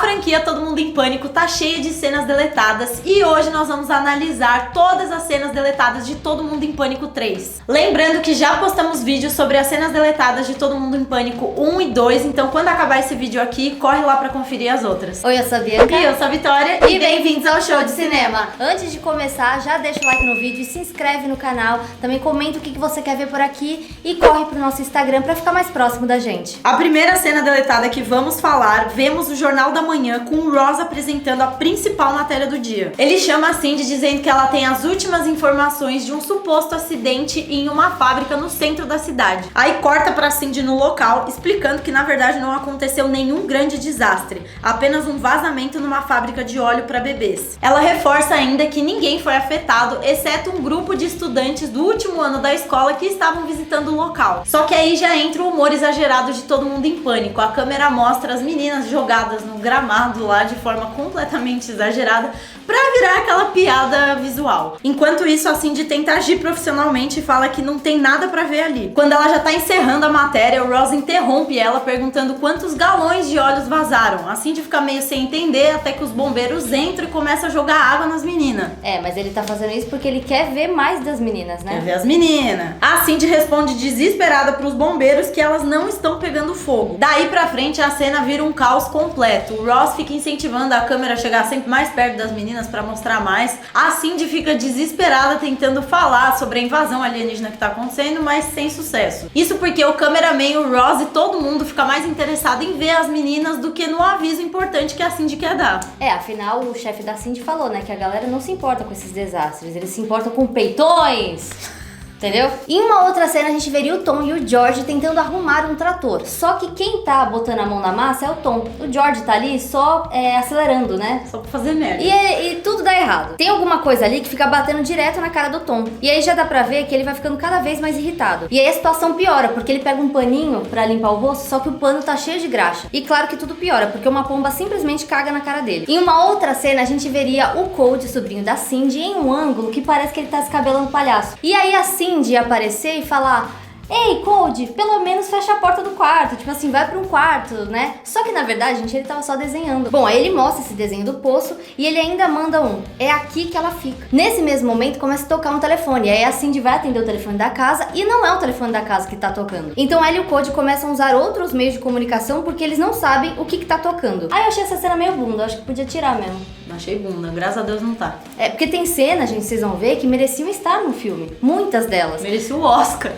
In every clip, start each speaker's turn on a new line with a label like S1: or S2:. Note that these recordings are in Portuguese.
S1: franquia Todo Mundo em Pânico tá cheia de cenas deletadas e hoje nós vamos analisar todas as cenas deletadas de Todo Mundo em Pânico 3. Lembrando que já postamos vídeos sobre as cenas deletadas de Todo Mundo em Pânico 1 e 2, então quando acabar esse vídeo aqui, corre lá pra conferir as outras.
S2: Oi, eu sou a Bianca.
S1: E eu sou a Vitória.
S2: E bem-vindos ao Show de Cinema. Antes de começar, já deixa o like no vídeo e se inscreve no canal. Também comenta o que você quer ver por aqui e corre pro nosso Instagram pra ficar mais próximo da gente.
S1: A primeira cena deletada que vamos falar, vemos o Jornal da Manhã com o Ross apresentando a principal matéria do dia. Ele chama a Cindy dizendo que ela tem as últimas informações de um suposto acidente em uma fábrica no centro da cidade. Aí corta pra Cindy no local, explicando que na verdade não aconteceu nenhum grande desastre, apenas um vazamento numa fábrica de óleo para bebês. Ela reforça ainda que ninguém foi afetado, exceto um grupo de estudantes do último ano da escola que estavam visitando o local. Só que aí já entra o humor exagerado de Todo Mundo em Pânico. A câmera mostra as meninas jogadas no gramado lá de forma completamente exagerada pra virar aquela piada visual. Enquanto isso, a Cindy tenta agir profissionalmente e fala que não tem nada pra ver ali. Quando ela já tá encerrando a matéria, o Ross interrompe ela perguntando quantos galões de óleos vazaram. A Cindy fica meio sem entender até que os bombeiros entram e começam a jogar água nas meninas.
S2: É, mas ele tá fazendo isso porque ele quer ver mais das meninas, né?
S1: Quer ver as meninas. A Cindy responde desesperada pros bombeiros que elas não estão pegando fogo. Daí pra frente, a cena vira um caos completo. O Ross fica incentivando a câmera a chegar sempre mais perto das meninas pra mostrar mais. A Cindy fica desesperada tentando falar sobre a invasão alienígena que tá acontecendo, mas sem sucesso. Isso porque o cameraman, o Ross e todo mundo fica mais interessado em ver as meninas do que no aviso importante que a Cindy quer dar.
S2: É, afinal o chefe da Cindy falou, né, que a galera não se importa com esses desastres, eles se importam com peitões. Entendeu? Em uma outra cena a gente veria o Tom e o George tentando arrumar um trator. Só que quem tá botando a mão na massa é o Tom. O George tá ali só acelerando, né?
S1: Só pra fazer merda.
S2: E tudo dá errado. Tem alguma coisa ali que fica batendo direto na cara do Tom. E aí já dá pra ver que ele vai ficando cada vez mais irritado. E aí a situação piora, porque ele pega um paninho pra limpar o rosto, só que o pano tá cheio de graxa. E claro que tudo piora, porque uma pomba simplesmente caga na cara dele. Em uma outra cena a gente veria o Cody, sobrinho da Cindy, em um ângulo que parece que ele tá descabelando palhaço. E aí a Cindy aparecer e falar: ei, Cody, pelo menos fecha a porta do quarto. Tipo assim, vai pra um quarto, né? Só que na verdade, gente, ele tava só desenhando. Bom, aí ele mostra esse desenho do poço e ele ainda manda é aqui que ela fica. Nesse mesmo momento, começa a tocar um telefone. E aí a Cindy vai atender o telefone da casa e não é o telefone da casa que tá tocando. Então ela e o Cody começam a usar outros meios de comunicação porque eles não sabem o que tá tocando. Aí eu achei essa cena meio bunda, eu acho que podia tirar mesmo.
S1: Achei bunda, graças a Deus não tá.
S2: É, porque tem cenas, gente, vocês vão ver, que mereciam estar no filme. Muitas delas.
S1: Merecia o Oscar.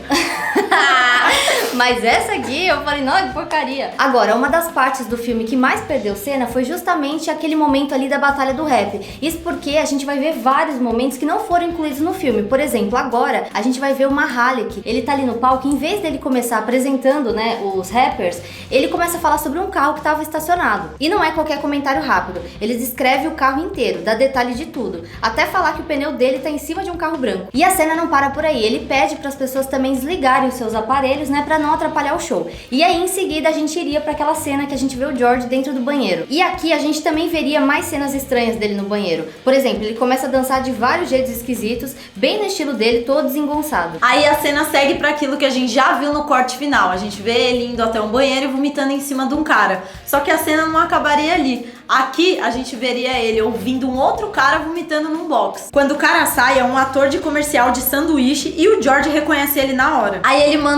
S2: Mas essa aqui, eu falei, não, que porcaria. Agora, uma das partes do filme que mais perdeu cena foi justamente aquele momento ali da batalha do rap. Isso porque a gente vai ver vários momentos que não foram incluídos no filme. Por exemplo, agora, a gente vai ver o Mahalik. Ele tá ali no palco, em vez dele começar apresentando, né, os rappers, ele começa a falar sobre um carro que tava estacionado. E não é qualquer comentário rápido. Ele descreve o carro inteiro, dá detalhe de tudo. Até falar que o pneu dele tá em cima de um carro branco. E a cena não para por aí. Ele pede para as pessoas também desligarem os seus aparelhos, né, pra não atrapalhar o show. E aí em seguida a gente iria pra aquela cena que a gente vê o George dentro do banheiro. E aqui a gente também veria mais cenas estranhas dele no banheiro. Por exemplo, ele começa a dançar de vários jeitos esquisitos, bem no estilo dele, todo desengonçado.
S1: Aí a cena segue pra aquilo que a gente já viu no corte final. A gente vê ele indo até um banheiro e vomitando em cima de um cara. Só que a cena não acabaria ali. Aqui a gente veria ele ouvindo um outro cara vomitando num box. Quando o cara sai, é um ator de comercial de sanduíche e o George reconhece ele na hora. Aí ele manda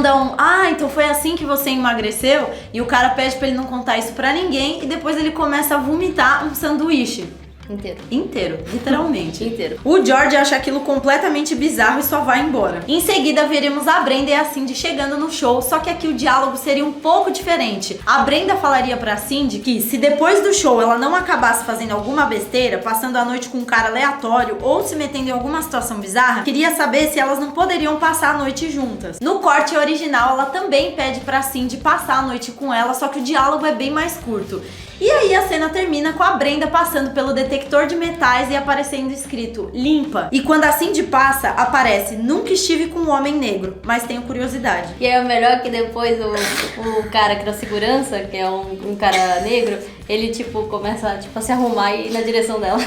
S1: então foi assim que você emagreceu? E o cara pede pra ele não contar isso pra ninguém e depois ele começa a vomitar um sanduíche. Inteiro, literalmente.
S2: Inteiro.
S1: O George acha aquilo completamente bizarro e só vai embora. Em seguida, veremos a Brenda e a Cindy chegando no show, só que aqui o diálogo seria um pouco diferente. A Brenda falaria pra Cindy que se depois do show ela não acabasse fazendo alguma besteira, passando a noite com um cara aleatório ou se metendo em alguma situação bizarra, queria saber se elas não poderiam passar a noite juntas. No corte original, ela também pede pra Cindy passar a noite com ela, só que o diálogo é bem mais curto. E aí a cena termina com a Brenda passando pelo detector de metais e aparecendo escrito limpa. E quando a Cindy passa, aparece nunca estive com um homem negro, mas tenho curiosidade.
S2: E é o melhor que depois o cara que da segurança, que é um cara negro, ele começa a se arrumar e ir na direção dela.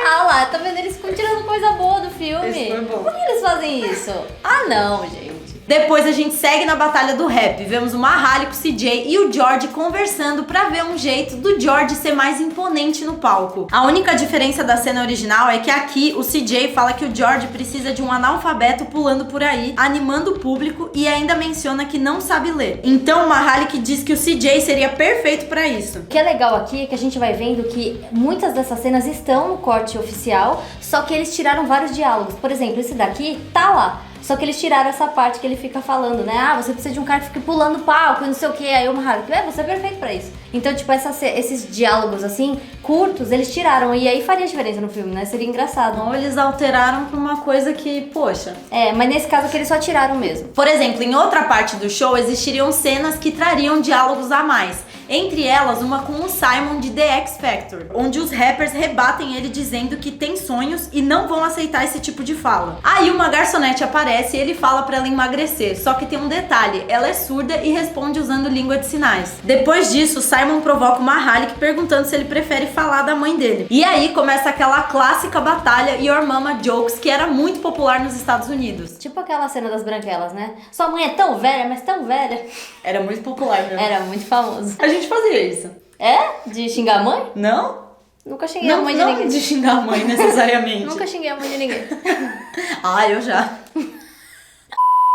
S2: Ah lá, tá vendo? Eles ficam tirando coisa boa do filme.
S1: Isso foi bom.
S2: Por que eles fazem isso? Ah não, gente.
S1: Depois a gente segue na batalha do rap. Vemos o Mahalia com o CJ e o George conversando pra ver um jeito do George ser mais imponente no palco. A única diferença da cena original é que aqui o CJ fala que o George precisa de um analfabeto pulando por aí, animando o público, e ainda menciona que não sabe ler. Então o Mahalia que diz que o CJ seria perfeito pra isso.
S2: O que é legal aqui é que a gente vai vendo que muitas dessas cenas estão no corte oficial, só que eles tiraram vários diálogos. Por exemplo, esse daqui tá lá. Só que eles tiraram essa parte que ele fica falando, né? Ah, você precisa de um cara que fique pulando o palco e não sei o que. Aí o Mahalia, você é perfeito pra isso. Então, tipo, esses diálogos, assim, curtos, eles tiraram. E aí faria diferença no filme, né? Seria engraçado.
S1: Ou eles alteraram pra uma coisa que, poxa...
S2: Mas nesse caso aqui eles só tiraram mesmo.
S1: Por exemplo, em outra parte do show existiriam cenas que trariam diálogos a mais. Entre elas, uma com o Simon de The X Factor, onde os rappers rebatem ele dizendo que tem sonhos e não vão aceitar esse tipo de fala. Aí uma garçonete aparece e ele fala pra ela emagrecer, só que tem um detalhe, ela é surda e responde usando língua de sinais. Depois disso, Simon provoca o Mahalia perguntando se ele prefere falar da mãe dele. E aí começa aquela clássica batalha Your Mama Jokes, que era muito popular nos Estados Unidos.
S2: Tipo aquela cena das branquelas, né? Sua mãe é tão velha, mas tão velha.
S1: Era muito popular, né?
S2: Era muito famoso.
S1: A gente fazia isso.
S2: É? De xingar a mãe?
S1: Não?
S2: Nunca xinguei a mãe de ninguém.
S1: Não de xingar a mãe necessariamente.
S2: Nunca xinguei a mãe de ninguém.
S1: Eu já.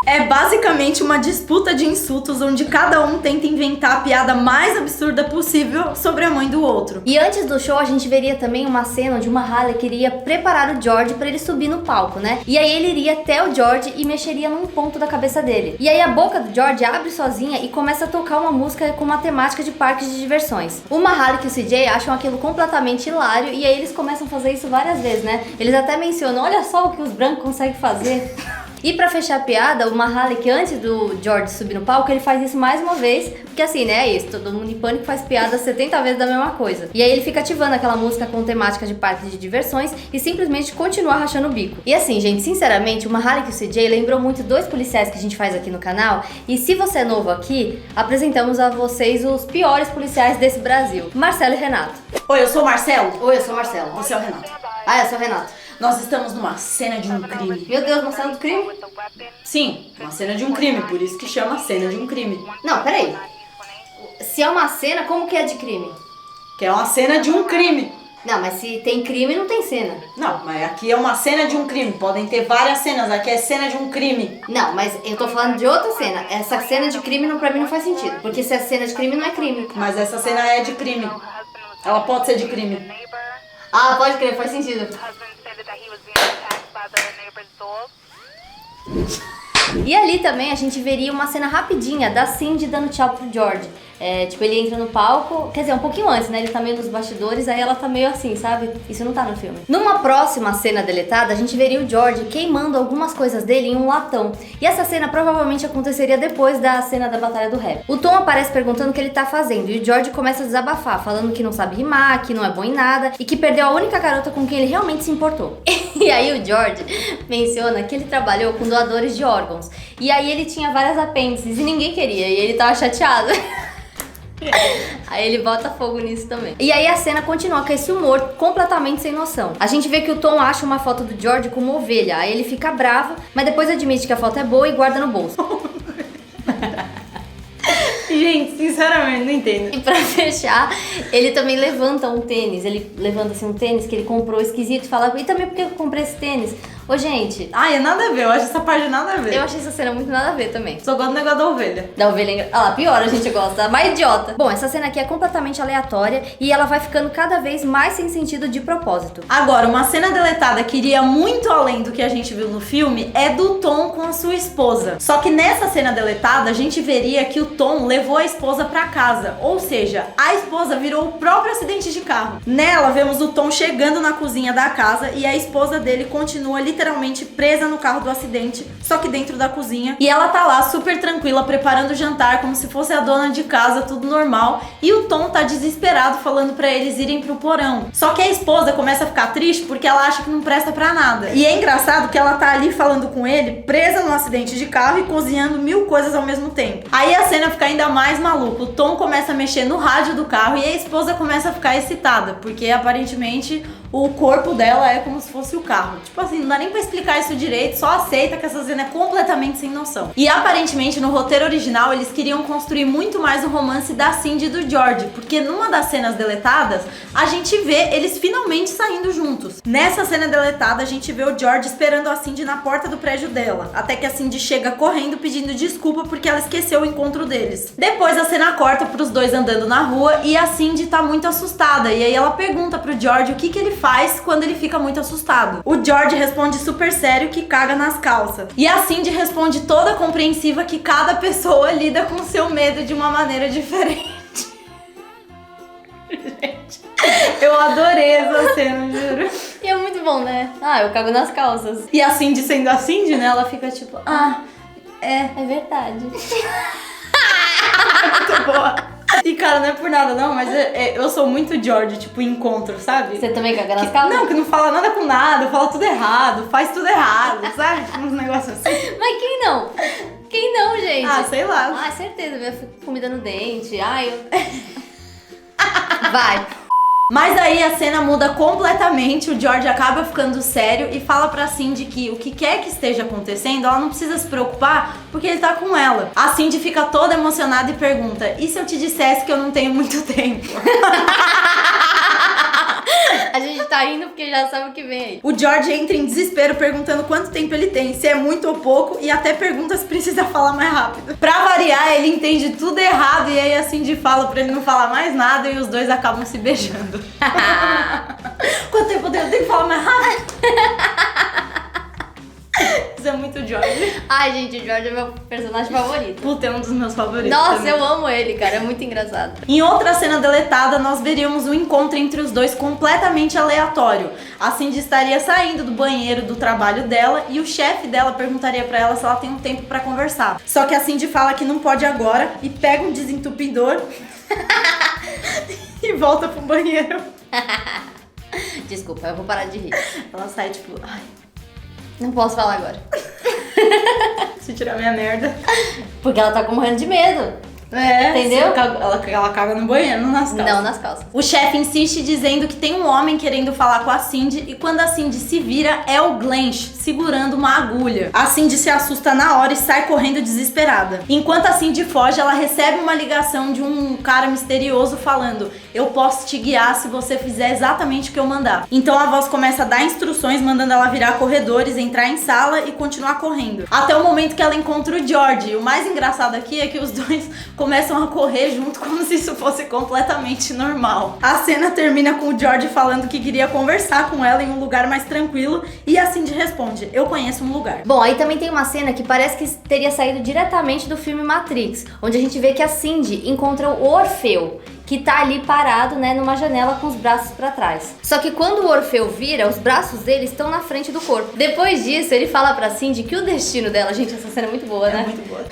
S1: É basicamente uma disputa de insultos onde cada um tenta inventar a piada mais absurda possível sobre a mãe do outro.
S2: E antes do show a gente veria também uma cena onde o Mahalia queria preparar o George pra ele subir no palco, né? E aí ele iria até o George e mexeria num ponto da cabeça dele. E aí a boca do George abre sozinha e começa a tocar uma música com uma temática de parques de diversões. O Mahalia e o CJ acham aquilo completamente hilário e aí eles começam a fazer isso várias vezes, né? Eles até mencionam, olha só o que os brancos conseguem fazer. E pra fechar a piada, o Mahalia, que antes do George subir no palco, ele faz isso mais uma vez, porque assim, né, é isso, todo mundo em pânico faz piada 70 vezes da mesma coisa. E aí ele fica ativando aquela música com temática de parques de diversões e simplesmente continua rachando o bico. E assim, gente, sinceramente, o Mahalia e o CJ lembrou muito dois policiais que a gente faz aqui no canal, e se você é novo aqui, apresentamos a vocês os piores policiais desse Brasil, Marcelo e Renato.
S1: Oi, eu sou o Marcelo.
S2: Oi, eu sou o Marcelo.
S1: Você é o Renato.
S2: Eu sou o Renato.
S1: Nós estamos numa cena de um crime.
S2: Meu Deus, uma cena do crime?
S1: Sim, uma cena de um crime, por isso que chama cena de um crime.
S2: Não, peraí. Se é uma cena, como que é de crime?
S1: Que é uma cena de um crime.
S2: Não, mas se tem crime, não tem cena.
S1: Não, mas aqui é uma cena de um crime. Podem ter várias cenas, aqui é cena de um crime.
S2: Não, mas eu tô falando de outra cena. Essa cena de crime pra mim não faz sentido. Porque se é cena de crime, não é crime.
S1: Mas essa cena é de crime. Ela pode ser de crime.
S2: Ah, pode crer, faz sentido. E ali também a gente veria uma cena rapidinha da Cindy dando tchau pro George. Tipo, ele entra no palco, quer dizer, um pouquinho antes, né? Ele tá meio nos bastidores, aí ela tá meio assim, sabe? Isso não tá no filme. Numa próxima cena deletada, a gente veria o George queimando algumas coisas dele em um latão. E essa cena provavelmente aconteceria depois da cena da batalha do rap. O Tom aparece perguntando o que ele tá fazendo, e o George começa a desabafar, falando que não sabe rimar, que não é bom em nada, e que perdeu a única garota com quem ele realmente se importou. E aí o George menciona que ele trabalhou com doadores de órgãos. E aí ele tinha várias apêndices e ninguém queria, e ele tava chateado. Aí ele bota fogo nisso também. E aí a cena continua com esse humor completamente sem noção. A gente vê que o Tom acha uma foto do George com uma ovelha. Aí ele fica bravo, mas depois admite que a foto é boa e guarda no bolso.
S1: Gente, sinceramente, não entendo.
S2: E pra fechar, ele também levanta um tênis. Ele levanta assim um tênis que ele comprou esquisito e fala, e também porque eu comprei esse tênis? Ô, gente...
S1: É nada a ver, eu acho essa parte nada a ver.
S2: Eu achei essa cena muito nada a ver também.
S1: Só gosto do negócio da ovelha.
S2: Da ovelha... Ah lá, pior a gente gosta, a mais idiota. Bom, essa cena aqui é completamente aleatória e ela vai ficando cada vez mais sem sentido de propósito.
S1: Agora, uma cena deletada que iria muito além do que a gente viu no filme é do Tom com a sua esposa. Só que nessa cena deletada, a gente veria que o Tom levou a esposa pra casa. Ou seja, a esposa virou o próprio acidente de carro. Nela, vemos o Tom chegando na cozinha da casa e a esposa dele continua literalmente presa no carro do acidente, só que dentro da cozinha. E ela tá lá super tranquila, preparando o jantar, como se fosse a dona de casa, tudo normal. E o Tom tá desesperado, falando pra eles irem pro porão. Só que a esposa começa a ficar triste porque ela acha que não presta pra nada. E é engraçado que ela tá ali falando com ele, presa no acidente de carro e cozinhando 1000 coisas ao mesmo tempo. Aí a cena fica ainda mais maluca. O Tom começa a mexer no rádio do carro e a esposa começa a ficar excitada, porque aparentemente o corpo dela é como se fosse o carro. Tipo assim, não dá nem pra explicar isso direito, só aceita que essa cena é completamente sem noção. E aparentemente no roteiro original eles queriam construir muito mais o romance da Cindy e do George, porque numa das cenas deletadas a gente vê eles finalmente saindo juntos. Nessa cena deletada a gente vê o George esperando a Cindy na porta do prédio dela, até que a Cindy chega correndo pedindo desculpa porque ela esqueceu o encontro deles. Depois a cena corta pros dois andando na rua e a Cindy tá muito assustada, e aí ela pergunta pro George o que ele faz quando ele fica muito assustado. O George responde super sério que caga nas calças. E a Cindy responde toda compreensiva que cada pessoa lida com seu medo de uma maneira diferente. Gente, eu adorei essa cena, juro.
S2: E é muito bom, né? Ah, eu cago nas calças.
S1: E a Cindy sendo a Cindy, né? Ela fica tipo,
S2: é verdade.
S1: Muito boa. E cara, não é por nada não, mas eu sou muito George, tipo, encontro, sabe?
S2: Você também caga nas calças?
S1: Não, que não fala nada com nada, fala tudo errado, faz tudo errado, sabe? Uns negócios assim.
S2: Mas quem não? Quem não, gente?
S1: Ah, sei lá.
S2: Ah, certeza, minha comida no dente. Vai.
S1: Mas aí a cena muda completamente, o George acaba ficando sério e fala pra Cindy que o que quer que esteja acontecendo, ela não precisa se preocupar porque ele tá com ela. A Cindy fica toda emocionada e pergunta, e se eu te dissesse que eu não tenho muito tempo?
S2: A gente tá indo porque já sabe o que vem aí.
S1: O George entra em desespero perguntando quanto tempo ele tem, se é muito ou pouco, e até pergunta se precisa falar mais rápido. Pra variar, ele entende tudo errado e aí a Cindy fala pra ele não falar mais nada e os dois acabam se beijando. Quanto tempo eu tenho que falar mais rápido? Isso é muito George.
S2: Ai, gente, o George é meu personagem favorito.
S1: Puta, é um dos meus favoritos.
S2: Nossa,
S1: também.
S2: eu amo ele, cara. É muito engraçado.
S1: Em outra cena deletada, nós veríamos um encontro entre os dois completamente aleatório. A Cindy estaria saindo do banheiro do trabalho dela e o chefe dela perguntaria pra ela se ela tem um tempo pra conversar. Só que a Cindy fala que não pode agora e pega um desentupidor e volta pro banheiro.
S2: Desculpa, eu vou parar de rir.
S1: Ela sai tipo, ai,
S2: Não posso falar agora.
S1: se tirar minha merda.
S2: Porque ela tá morrendo de medo.
S1: É,
S2: Entendeu?
S1: Ela caga no banheiro, não nas calças.
S2: Não nas calças.
S1: O chefe insiste dizendo que tem um homem querendo falar com a Cindy e quando a Cindy se vira é o Glench segurando uma agulha. A Cindy se assusta na hora e sai correndo desesperada. Enquanto a Cindy foge, ela recebe uma ligação de um cara misterioso falando: eu posso te guiar se você fizer exatamente o que eu mandar. Então a voz começa a dar instruções mandando ela virar corredores, entrar em sala e continuar correndo. Até o momento que ela encontra o George. E o mais engraçado aqui é que os dois começam a correr junto como se isso fosse completamente normal. A cena termina com o George falando que queria conversar com ela em um lugar mais tranquilo e a Cindy responde: eu conheço um lugar.
S2: Bom, aí também tem uma cena que parece que teria saído diretamente do filme Matrix, onde a gente vê que a Cindy encontra o Orfeu, que tá ali parado, né, numa janela com os braços pra trás. Só que quando o Orfeu vira, os braços dele estão na frente do corpo. Depois disso, ele fala pra Cindy que o destino dela... Gente, essa cena é muito boa, né?
S1: É muito boa.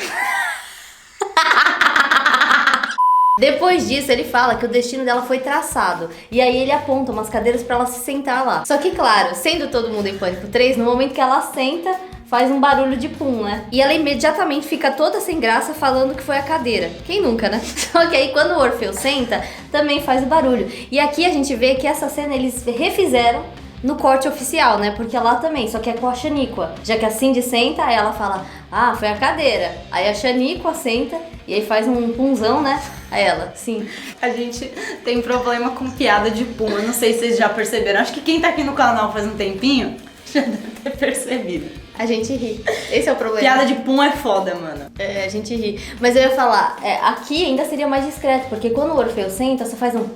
S2: Depois disso, ele fala que o destino dela foi traçado. E aí ele aponta umas cadeiras pra ela se sentar lá. Só que, claro, sendo Todo Mundo em Pânico 3, no momento que ela senta, faz um barulho de pum, né? E ela imediatamente fica toda sem graça falando que foi a cadeira. Quem nunca, né? Só que aí quando o Orfeu senta, também faz o barulho. E aqui a gente vê que essa cena eles refizeram no corte oficial, né? Porque lá também, só que é com a Xaníqua. Já que a Cindy senta, aí ela fala: ah, foi a cadeira. Aí a Xaníqua senta e aí faz um punzão, né? Aí ela, sim.
S1: A gente tem problema com piada de pum. Eu não sei se vocês já perceberam. Acho que quem tá aqui no canal faz um tempinho já deve ter percebido.
S2: A gente ri. Esse é o problema.
S1: Piada de pum é foda, mano.
S2: É, a gente ri. Mas eu ia falar, aqui ainda seria mais discreto, porque quando o Orfeu senta, você faz um...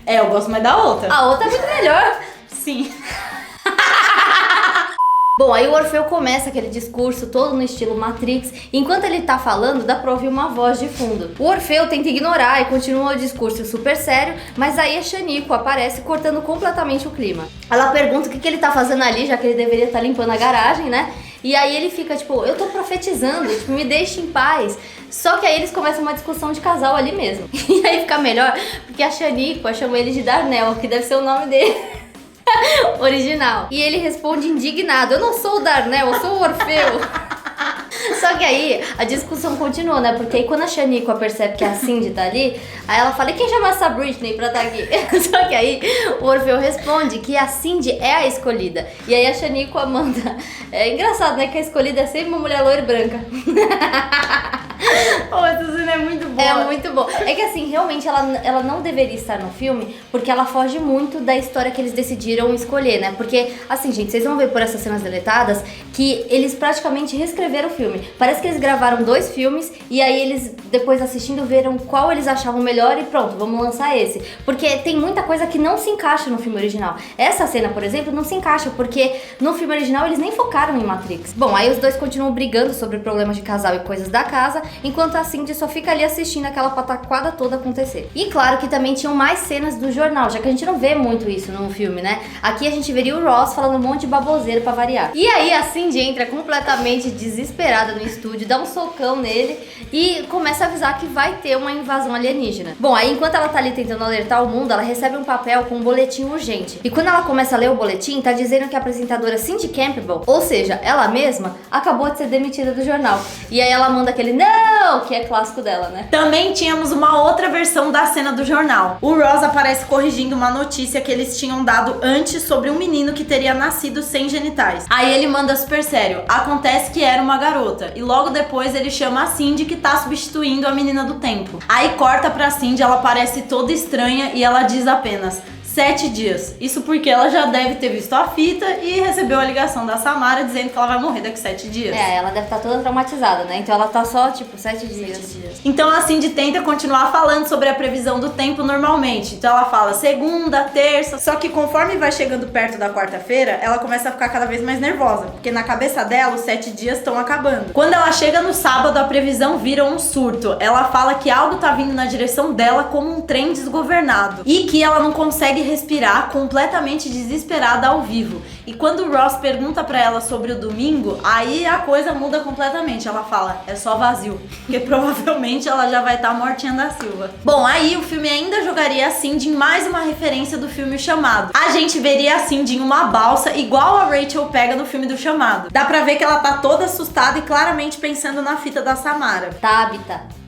S1: É, eu gosto mais da outra.
S2: A outra é muito melhor.
S1: Sim.
S2: Bom, aí o Orfeu começa aquele discurso todo no estilo Matrix. Enquanto ele tá falando, dá pra ouvir uma voz de fundo. O Orfeu tenta ignorar e continua o discurso super sério, mas aí a Xaníqua aparece cortando completamente o clima. Ela pergunta o que ele tá fazendo ali, já que ele deveria estar limpando a garagem, né? E aí ele fica tipo, eu tô profetizando, tipo, me deixe em paz. Só que aí eles começam uma discussão de casal ali mesmo. E aí fica melhor, porque a Xaníqua chama ele de Darnell, que deve ser o nome dele original. E ele responde indignado: eu não sou o Darnell, eu sou o Orfeu. Só que aí a discussão continua, né? Porque aí quando a Shaniqua percebe que a Cindy tá ali, aí ela fala, e quem chama essa Britney pra estar aqui? Só que aí o Orfeu responde que a Cindy é a escolhida. E aí a Shaniqua manda... É engraçado, né? Que a escolhida é sempre uma mulher loira e branca.
S1: Pô, essa cena é muito boa.
S2: É muito bom. É que assim, realmente ela não deveria estar no filme, porque ela foge muito da história que eles decidiram escolher, né? Porque, assim, gente, vocês vão ver por essas cenas deletadas que eles praticamente reescreveram o filme. Parece que eles gravaram 2 filmes e aí eles, depois assistindo, viram qual eles achavam melhor e pronto, vamos lançar esse. Porque tem muita coisa que não se encaixa no filme original. Essa cena, por exemplo, não se encaixa, porque no filme original eles nem focaram em Matrix. Bom, aí os dois continuam brigando sobre problemas de casal e coisas da casa, enquanto a Cindy só fica ali assistindo aquela pataquada toda acontecer. E claro que também tinham mais cenas do jornal, já que a gente não vê muito isso no filme, né? Aqui a gente veria o Ross falando um monte de baboseira pra variar. E aí a Cindy entra completamente desesperada no estúdio, dá um socão nele e começa a avisar que vai ter uma invasão alienígena. Bom, aí enquanto ela tá ali tentando alertar o mundo, ela recebe um papel com um boletim urgente. E quando ela começa a ler o boletim, tá dizendo que a apresentadora Cindy Campbell, ou seja, ela mesma, acabou de ser demitida do jornal. E aí ela manda aquele não, que é clássico dela, né?
S1: Também tínhamos uma outra versão da cena do jornal. O Ross aparece corrigindo uma notícia que eles tinham dado antes sobre um menino que teria nascido sem genitais. Aí ele manda super sério, acontece que era uma garota. E logo depois ele chama a Cindy, que tá substituindo a menina do tempo. Aí corta pra Cindy, ela parece toda estranha e ela diz apenas 7 dias. Isso porque ela já deve ter visto a fita e recebeu a ligação da Samara dizendo que ela vai morrer daqui 7 dias.
S2: É, ela deve estar toda traumatizada, né? Então ela tá só, tipo, 7 dias.
S1: Então a Cindy tenta continuar falando sobre a previsão do tempo normalmente. Então ela fala segunda, terça. Só que conforme vai chegando perto da quarta-feira, ela começa a ficar cada vez mais nervosa. Porque na cabeça dela, os 7 dias estão acabando. Quando ela chega no sábado, a previsão vira um surto. Ela fala que algo tá vindo na direção dela como um trem desgovernado. E que ela não consegue respirar, completamente desesperada ao vivo. E quando o Ross pergunta pra ela sobre o domingo, aí a coisa muda completamente. Ela fala, é só vazio. Porque provavelmente ela já vai estar mortinha da Silva. Bom, aí o filme ainda jogaria a Cindy em mais uma referência do filme O Chamado. A gente veria a Cindy em uma balsa, igual a Rachel pega no filme do Chamado. Dá pra ver que ela tá toda assustada e claramente pensando na fita da Samara.
S2: Tabita.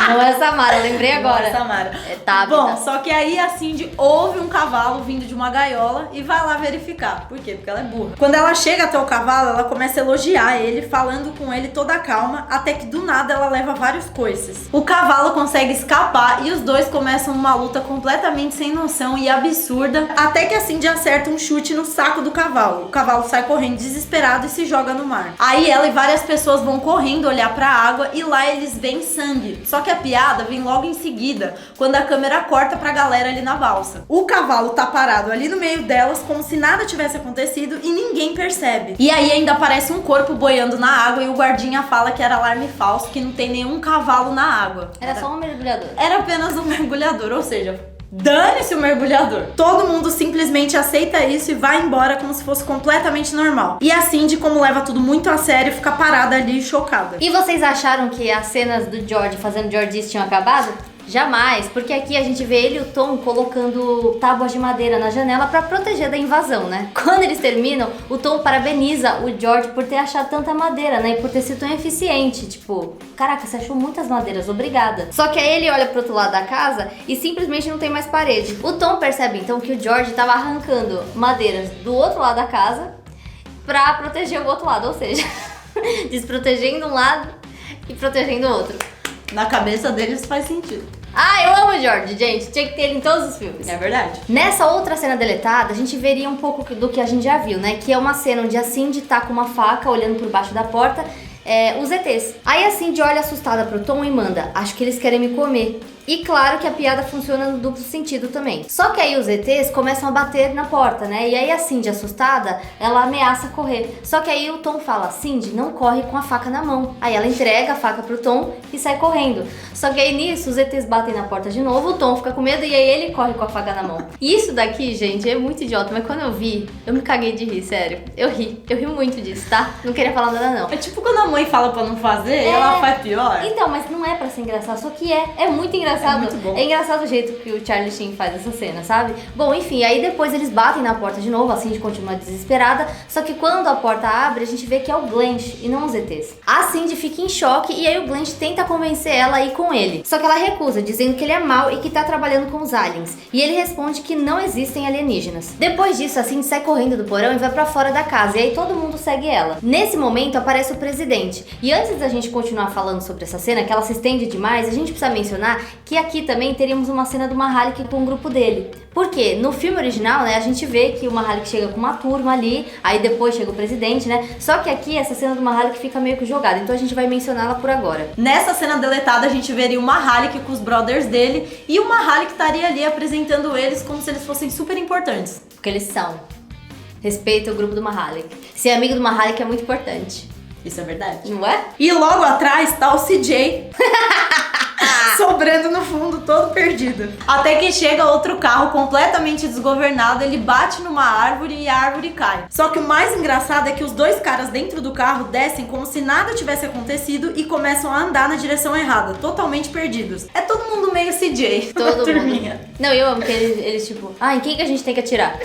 S2: Não é Samara, eu lembrei agora.
S1: Não é Samara.
S2: É Tabita.
S1: Bom, só que aí a Cindy ouve um cavalo vindo de uma gaiola e vai lá verificar. Por quê? Porque ela é burra. Quando ela chega até o cavalo, ela começa a elogiar ele, falando com ele toda calma, até que do nada ela leva vários coices. O cavalo consegue escapar e os dois começam uma luta completamente sem noção e absurda, até que a Cindy acerta um chute no saco do cavalo. O cavalo sai correndo desesperado e se joga no mar. Aí ela e várias pessoas vão correndo olhar pra água e lá eles veem sangue. Só que a piada vem logo em seguida, quando a câmera corta pra galera ali na balsa. O cavalo tá parado ali no meio delas, como se nada tivesse acontecido e ninguém percebe. E aí ainda aparece um corpo boiando na água e o guardinha fala que era alarme falso, que não tem nenhum cavalo na água.
S2: Era só um mergulhador.
S1: Era apenas um mergulhador, ou seja, dane-se o mergulhador. Todo mundo simplesmente aceita isso e vai embora como se fosse completamente normal. E a Cindy, como leva tudo muito a sério, fica parada ali chocada.
S2: E vocês acharam que as cenas do George fazendo Georgice tinham acabado? Jamais, porque aqui a gente vê ele e o Tom colocando tábuas de madeira na janela pra proteger da invasão, né? Quando eles terminam, o Tom parabeniza o George por ter achado tanta madeira, né? E por ter sido tão eficiente. Tipo, caraca, você achou muitas madeiras, obrigada. Só que aí ele olha pro outro lado da casa e simplesmente não tem mais parede. O Tom percebe então que o George tava arrancando madeiras do outro lado da casa pra proteger o outro lado, ou seja, desprotegendo um lado e protegendo o outro.
S1: Na cabeça deles faz sentido.
S2: Ah, eu amo o George, gente. Tinha que ter ele em todos os filmes.
S1: É verdade.
S2: Nessa outra cena deletada, a gente veria um pouco do que a gente já viu, né? Que é uma cena onde a Cindy tá com uma faca olhando por baixo da porta, os ETs. Aí a Cindy olha assustada pro Tom e manda, acho que eles querem me comer. E claro que a piada funciona no duplo sentido também. Só que aí os ETs começam a bater na porta, né? E aí a Cindy, assustada, ela ameaça correr. Só que aí o Tom fala, Cindy, não corre com a faca na mão. Aí ela entrega a faca pro Tom e sai correndo. Só que aí nisso os ETs batem na porta de novo, o Tom fica com medo e aí ele corre com a faca na mão. E isso daqui, gente, é muito idiota, mas quando eu vi, eu me caguei de rir, sério. Eu ri muito disso, tá? Não queria falar nada não.
S1: É tipo quando a mãe fala pra não fazer e ela faz pior.
S2: Então, mas não é pra ser engraçado, só que é muito engraçado. engraçado.
S1: muito bom.
S2: É engraçado o jeito que o Charlie Sheen faz essa cena, sabe? Bom, enfim, aí depois eles batem na porta de novo, a Cindy continua desesperada, só que quando a porta abre, a gente vê que é o Glench e não os ETs. A Cindy fica em choque e aí o Glench tenta convencer ela a ir com ele. Só que ela recusa, dizendo que ele é mau e que tá trabalhando com os aliens. E ele responde que não existem alienígenas. Depois disso, a Cindy sai correndo do porão e vai pra fora da casa, e aí todo mundo segue ela. Nesse momento aparece o presidente. E antes da gente continuar falando sobre essa cena, que ela se estende demais, a gente precisa mencionar que aqui também teríamos uma cena do Mahalik com o grupo dele. Por quê? No filme original, né, a gente vê que o Mahalik chega com uma turma ali, aí depois chega o presidente, né? Só que aqui essa cena do Mahalik fica meio que jogada, então a gente vai mencioná-la por agora.
S1: Nessa cena deletada a gente veria o Mahalik com os brothers dele e o Mahalik estaria ali apresentando eles como se eles fossem super importantes.
S2: Porque eles são. Respeita o grupo do Mahalik. Ser amigo do Mahalik é muito importante.
S1: Isso é verdade.
S2: Não é?
S1: E logo atrás tá o CJ sobrando no fundo, todo perdido. Até que chega outro carro completamente desgovernado, ele bate numa árvore e a árvore cai. Só que o mais engraçado é que os dois caras dentro do carro descem como se nada tivesse acontecido e começam a andar na direção errada, totalmente perdidos. É todo mundo meio CJ.
S2: Todo
S1: turminha.
S2: mundo. Não, eu amo que eles tipo, em quem que a gente tem que atirar?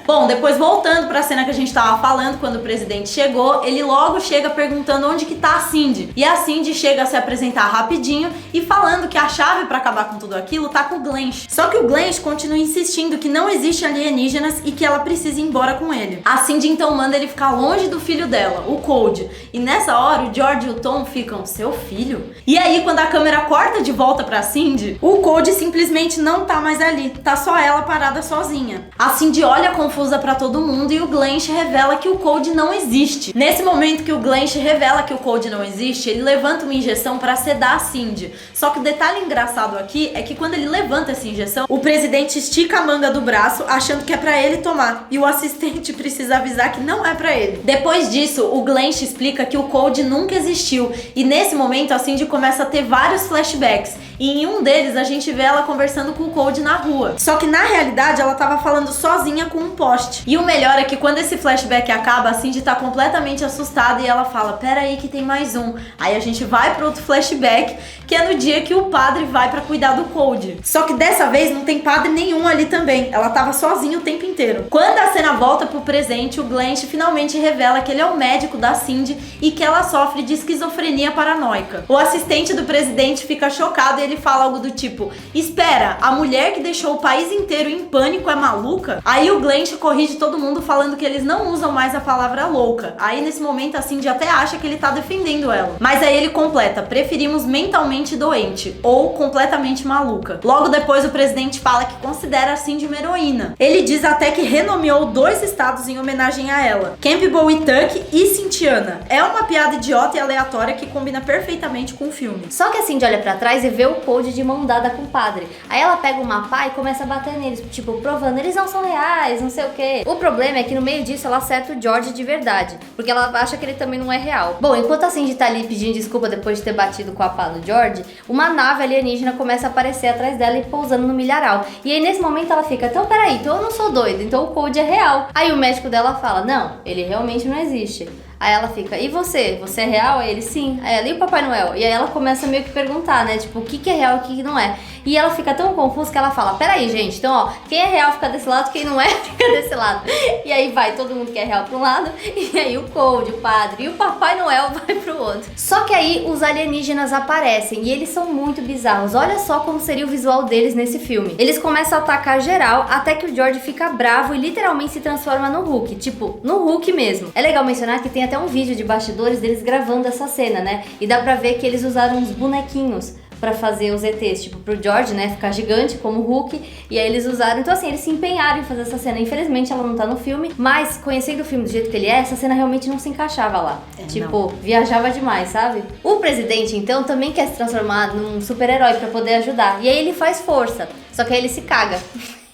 S1: Bom, depois voltando pra cena que a gente tava falando, quando o presidente chegou, ele logo chega perguntando onde que tá a Cindy. E a Cindy chega a se apresentar rapidinho e falando que a chave pra acabar com tudo aquilo tá com o Glench. Só que o Glench continua insistindo que não existe alienígenas e que ela precisa ir embora com ele. A Cindy então manda ele ficar longe do filho dela, o Cold. E nessa hora o George e o Tom ficam, seu filho? E aí quando a câmera corta de volta pra Cindy, o Cold simplesmente não tá mais ali, tá só ela parada sozinha. A Cindy olha confusa pra todo mundo e o Glench revela que o Cold não existe. Nesse momento que o Glench revela que o Cold não existe, ele levanta uma injeção pra sedar a Cindy. Só que o detalhe engraçado aqui é que quando ele levanta essa injeção, o presidente estica a manga do braço achando que é pra ele tomar e o assistente precisa avisar que não é pra ele. Depois disso, o Glench explica que o Cold nunca existiu e nesse momento a Cindy começa a ter vários flashbacks e em um deles a gente vê ela conversando com o Cold na rua. Só que na realidade ela tava falando sozinha com um poste. E o melhor é que quando esse flashback acaba, a Cindy tá completamente assustada e ela fala, pera aí que tem mais um. Aí a gente vai pro outro flashback, que é no dia que o padre vai pra cuidar do Cold. Só que dessa vez não tem padre nenhum ali também. Ela tava sozinha o tempo inteiro. Quando a cena volta pro presente, o Glench finalmente revela que ele é o médico da Cindy e que ela sofre de esquizofrenia paranoica. O assistente do presidente fica chocado e ele fala algo do tipo, espera, a mulher que deixou o país inteiro em pânico é maluca? Aí o Glench corrige todo mundo falando que eles não usam mais a palavra louca. Aí nesse momento a Cindy até acha que ele tá defendendo ela. Mas aí ele completa, preferimos mentalmente doente ou completamente maluca. Logo depois o presidente fala que considera a Cindy uma heroína. Ele diz até que renomeou 2 estados em homenagem a ela, Campbell e Tuck e Cynthiana. É uma piada idiota e aleatória que combina perfeitamente com o filme.
S2: Só que a Cindy olha pra trás e vê o Cold de mão dada com o padre. Aí ela pega uma pá e começa a bater neles, tipo, provando, eles não são reais, não sei o que. O problema é que no meio disso ela acerta o George de verdade, porque ela acha que ele também não é real. Bom, enquanto a Cindy tá ali pedindo desculpa depois de ter batido com a pá no George, uma nave alienígena começa a aparecer atrás dela e pousando no milharal. E aí nesse momento ela fica, então peraí, então eu não sou doida, então o Cold é real. Aí o médico dela fala, não, ele realmente não existe. Aí ela fica, e você? Você é real? Aí ele, sim. Aí ela, e o Papai Noel? E aí ela começa meio que perguntar, né? Tipo, o que é real e o que não é? E ela fica tão confusa que ela fala, peraí, gente, então, ó, quem é real fica desse lado, quem não é fica desse lado. E aí vai todo mundo que é real pra um lado, e aí o Cold, o padre e o Papai Noel vai pro outro. Só que aí os alienígenas aparecem e eles são muito bizarros. Olha só como seria o visual deles nesse filme. Eles começam a atacar geral, até que o George fica bravo e literalmente se transforma no Hulk. Tipo, no Hulk mesmo. É legal mencionar que tem até um vídeo de bastidores deles gravando essa cena, né? E dá pra ver que eles usaram uns bonequinhos pra fazer os ETs, tipo, pro George, né, ficar gigante como Hulk, e aí eles usaram, então assim, eles se empenharam em fazer essa cena. Infelizmente ela não tá no filme, mas conhecendo o filme do jeito que ele é, essa cena realmente não se encaixava lá. Tipo, viajava demais, sabe? O presidente, então, também quer se transformar num super-herói pra poder ajudar, e aí ele faz força, só que aí ele se caga.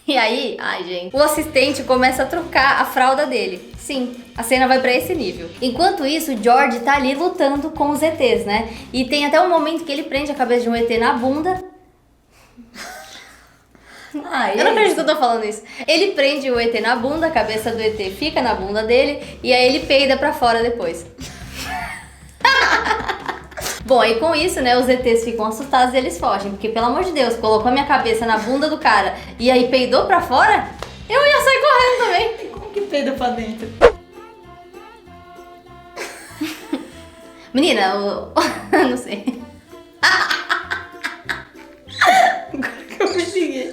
S2: E aí, ai gente, o assistente começa a trocar a fralda dele. Sim, a cena vai pra esse nível. Enquanto isso, o George tá ali lutando com os ETs, né? E tem até um momento que ele prende a cabeça de um ET na bunda. Eu não acredito que eu tô falando isso. Ele prende o ET na bunda, a cabeça do ET fica na bunda dele, e aí ele peida pra fora depois. Bom, aí com isso, né, os ETs ficam assustados e eles fogem. Porque, pelo amor de Deus, colocou a minha cabeça na bunda do cara e aí peidou pra fora, eu ia sair correndo também.
S1: Como que peida pra dentro?
S2: Menina, não sei.
S1: Agora que eu consegui.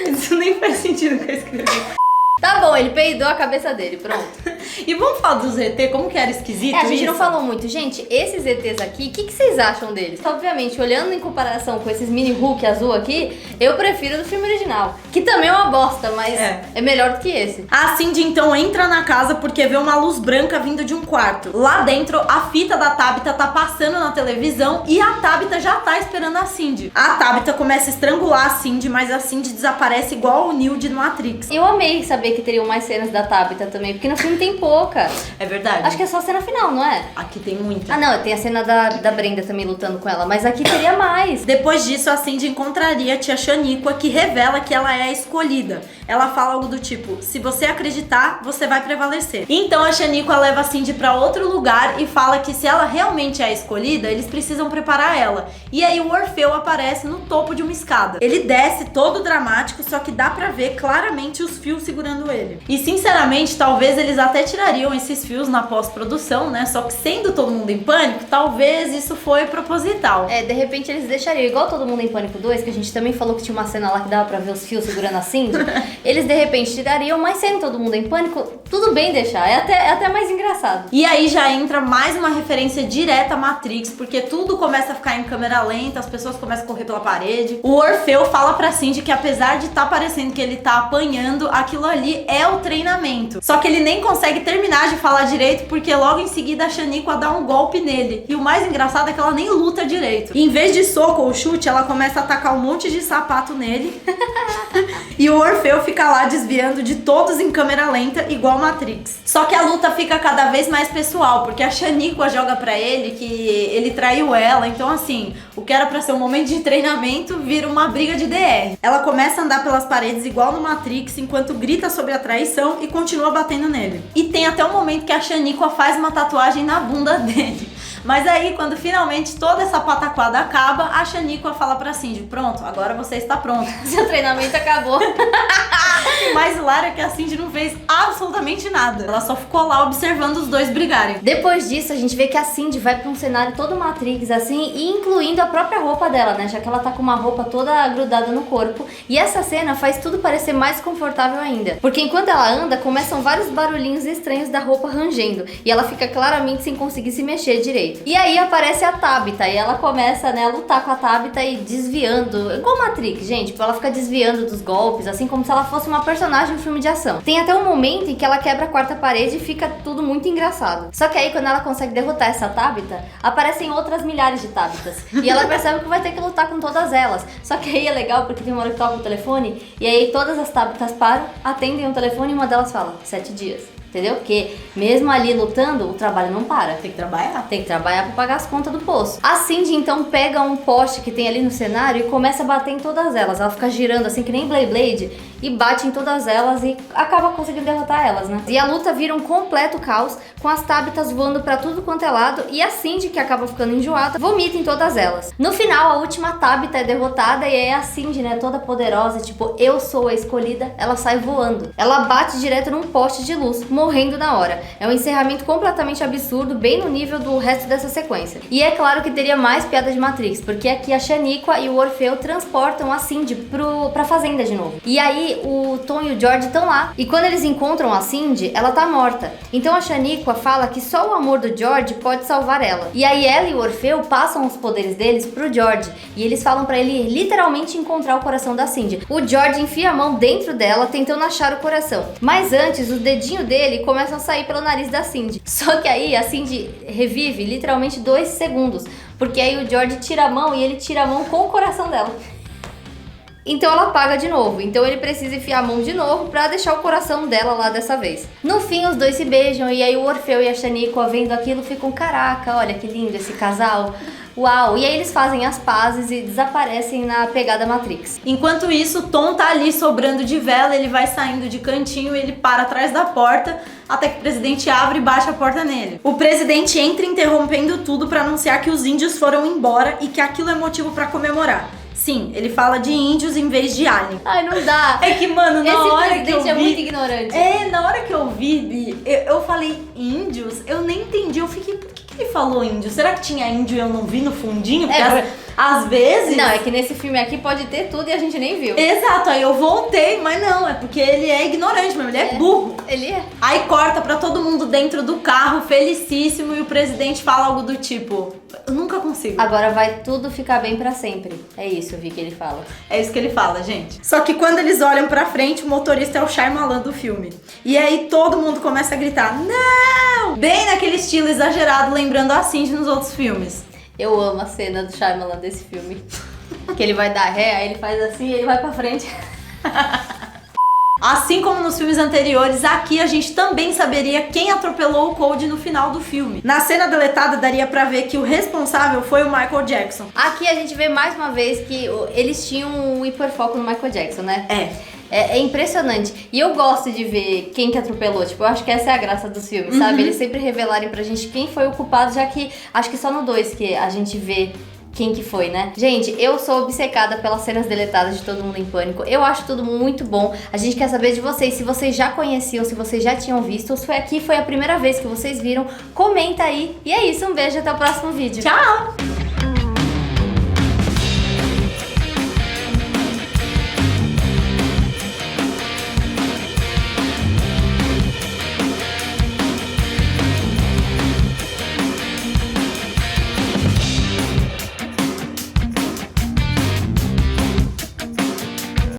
S1: Isso nem faz sentido que eu escrevi.
S2: Tá bom, ele peidou a cabeça dele, pronto.
S1: E vamos falar dos ET, como que era esquisito
S2: A gente
S1: isso?
S2: não falou muito. Gente, esses ETs aqui, o que vocês acham deles? Obviamente, olhando em comparação com esses mini Hulk azul aqui, eu prefiro do filme original. Que também é uma bosta, mas é melhor do que esse.
S1: A Cindy então entra na casa porque vê uma luz branca vindo de um quarto. Lá dentro, a fita da Tabitha tá passando na televisão e a Tabitha já tá esperando a Cindy. A Tabitha começa a estrangular a Cindy, mas a Cindy desaparece igual o Neo de Matrix.
S2: Eu amei saber que teriam mais cenas da Tabitha também, porque no filme tem pouca.
S1: É verdade.
S2: Acho que é só a cena final, não é?
S1: Aqui tem muita.
S2: Ah, não, tem a cena da Brenda também lutando com ela, mas aqui teria mais.
S1: Depois disso, a Cindy encontraria a tia Shaniqua, que revela que ela é a escolhida. Ela fala algo do tipo, se você acreditar, você vai prevalecer. Então a Shaniqua leva a Cindy pra outro lugar e fala que se ela realmente é a escolhida, eles precisam preparar ela. E aí o Orfeu aparece no topo de uma escada. Ele desce todo dramático, só que dá pra ver claramente os fios segurando ele. E sinceramente, talvez eles até tirariam esses fios na pós-produção, né? Só que sendo todo mundo em pânico, talvez isso foi proposital.
S2: De repente eles deixariam, igual Todo Mundo em Pânico 2, que a gente também falou que tinha uma cena lá que dava pra ver os fios segurando a Cindy. Eles de repente tirariam, mas sendo Todo Mundo em Pânico, tudo bem deixar, é até mais engraçado.
S1: E aí já entra mais uma referência direta a Matrix, porque tudo começa a ficar em câmera lenta, as pessoas começam a correr pela parede. O Orfeu fala pra Cindy que apesar de tá parecendo que ele tá apanhando, aquilo ali é o treinamento. Só que ele nem consegue terminar de falar direito, porque logo em seguida a Shaniqua dá um golpe nele. E o mais engraçado é que ela nem luta direito. E em vez de soco ou chute, ela começa a atacar um monte de sapato nele. E o Orfeu fica lá desviando de todos em câmera lenta, igual Matrix. Só que a luta fica cada vez mais pessoal, porque a Shaniqua joga pra ele que ele traiu ela. Então assim, o que era pra ser um momento de treinamento vira uma briga de DR. Ela começa a andar pelas paredes igual no Matrix, enquanto grita sobre a traição e continua batendo nele. E tem até um momento que a Shaniqua faz uma tatuagem na bunda dele. Mas aí, quando finalmente toda essa pataquada acaba, a Shaniqua fala pra Cindy, pronto, agora você está pronto.
S2: Seu treinamento acabou.
S1: O mais hilário é que a Cindy não fez absolutamente nada. Ela só ficou lá observando os dois brigarem.
S2: Depois disso, a gente vê que a Cindy vai pra um cenário todo Matrix, assim, e incluindo a própria roupa dela, né? Já que ela tá com uma roupa toda grudada no corpo. E essa cena faz tudo parecer mais confortável ainda. Porque enquanto ela anda, começam vários barulhinhos estranhos da roupa rangendo. E ela fica claramente sem conseguir se mexer direito. E aí aparece a Tabitha e ela começa, né, a lutar com a Tabitha e desviando, igual Matrix, gente, tipo, ela fica desviando dos golpes, assim como se ela fosse uma personagem de filme de ação. Tem até um momento em que ela quebra a quarta parede e fica tudo muito engraçado. Só que aí quando ela consegue derrotar essa Tabitha, aparecem outras milhares de Tabithas. E ela percebe que vai ter que lutar com todas elas. Só que aí é legal porque tem uma hora que toca o telefone e aí todas as Tabithas param, atendem o telefone e uma delas fala, 7 dias. Entendeu? Porque mesmo ali lutando, o trabalho não para.
S1: Tem que trabalhar.
S2: Tem que trabalhar pra pagar as contas do poço. A Cindy então pega um poste que tem ali no cenário e começa a bater em todas elas. Ela fica girando assim que nem Blade e bate em todas elas e acaba conseguindo derrotar elas, né? E a luta vira um completo caos, com as Tabithas voando pra tudo quanto é lado e a Cindy, que acaba ficando enjoada, vomita em todas elas. No final, a última Tabitha é derrotada e aí a Cindy, né, toda poderosa, tipo, eu sou a escolhida, ela sai voando. Ela bate direto num poste de luz, morrendo na hora. É um encerramento completamente absurdo, bem no nível do resto dessa sequência. E é claro que teria mais piada de Matrix, porque aqui a Shaniqua e o Orfeu transportam a Cindy pra fazenda de novo. E aí o Tom e o George estão lá. E quando eles encontram a Cindy, ela tá morta. Então a Shaniqua fala que só o amor do George pode salvar ela. E aí ela e o Orfeu passam os poderes deles pro George. E eles falam pra ele literalmente encontrar o coração da Cindy. O George enfia a mão dentro dela, tentando achar o coração. Mas antes, o dedinho dele começa a sair pelo nariz da Cindy. Só que aí a Cindy revive literalmente 2 segundos. Porque aí o George tira a mão e ele tira a mão com o coração dela. Então ela apaga de novo, então ele precisa enfiar a mão de novo pra deixar o coração dela lá dessa vez. No fim os dois se beijam e aí o Orfeu e a Shaniqua vendo aquilo ficam, caraca, olha que lindo esse casal. Uau! E aí eles fazem as pazes e desaparecem na pegada Matrix.
S1: Enquanto isso, Tom tá ali sobrando de vela, ele vai saindo de cantinho e ele para atrás da porta, até que o presidente abre e baixa a porta nele. O presidente entra interrompendo tudo pra anunciar que os índios foram embora e que aquilo é motivo pra comemorar. Sim, ele fala de índios em vez de alien.
S2: Ai, não dá!
S1: É que, mano, na hora que eu vi...
S2: Esse presidente é muito ignorante.
S1: Na hora que eu vi, Bi, eu falei índios, eu nem entendi. Eu fiquei, por que ele falou índio? Será que tinha índio e eu não vi no fundinho? Porque às vezes...
S2: Não, é que nesse filme aqui pode ter tudo e a gente nem viu.
S1: Exato, aí eu voltei, mas não, é porque ele é ignorante mesmo, ele é burro.
S2: Ele é.
S1: Aí corta pra todo mundo dentro do carro, felicíssimo, e o presidente fala algo do tipo, eu nunca consigo.
S2: Agora vai tudo ficar bem pra sempre. É isso, Vi, que ele fala.
S1: É isso que ele fala, gente. Só que quando eles olham pra frente, o motorista é o Shyamalan do filme. E aí todo mundo começa a gritar, não! Bem naquele estilo exagerado, lembrando a Cindy nos outros filmes.
S2: Eu amo a cena do Shyamalan desse filme. Que ele vai dar ré, aí ele faz assim e ele vai pra frente.
S1: Assim como nos filmes anteriores, aqui a gente também saberia quem atropelou o Cody no final do filme. Na cena deletada daria pra ver que o responsável foi o Michael Jackson.
S2: Aqui a gente vê mais uma vez que eles tinham um hiperfoco no Michael Jackson, né? É impressionante. E eu gosto de ver quem que atropelou. Tipo, eu acho que essa é a graça dos filmes, sabe? Eles sempre revelarem pra gente quem foi o culpado, já que acho que só no 2 que a gente vê quem que foi, né? Gente, eu sou obcecada pelas cenas deletadas de Todo Mundo em Pânico. Eu acho tudo muito bom. A gente quer saber de vocês, se vocês já conheciam, se vocês já tinham visto, ou se foi a primeira vez que vocês viram. Comenta aí. E é isso, um beijo, até o próximo vídeo.
S1: Tchau!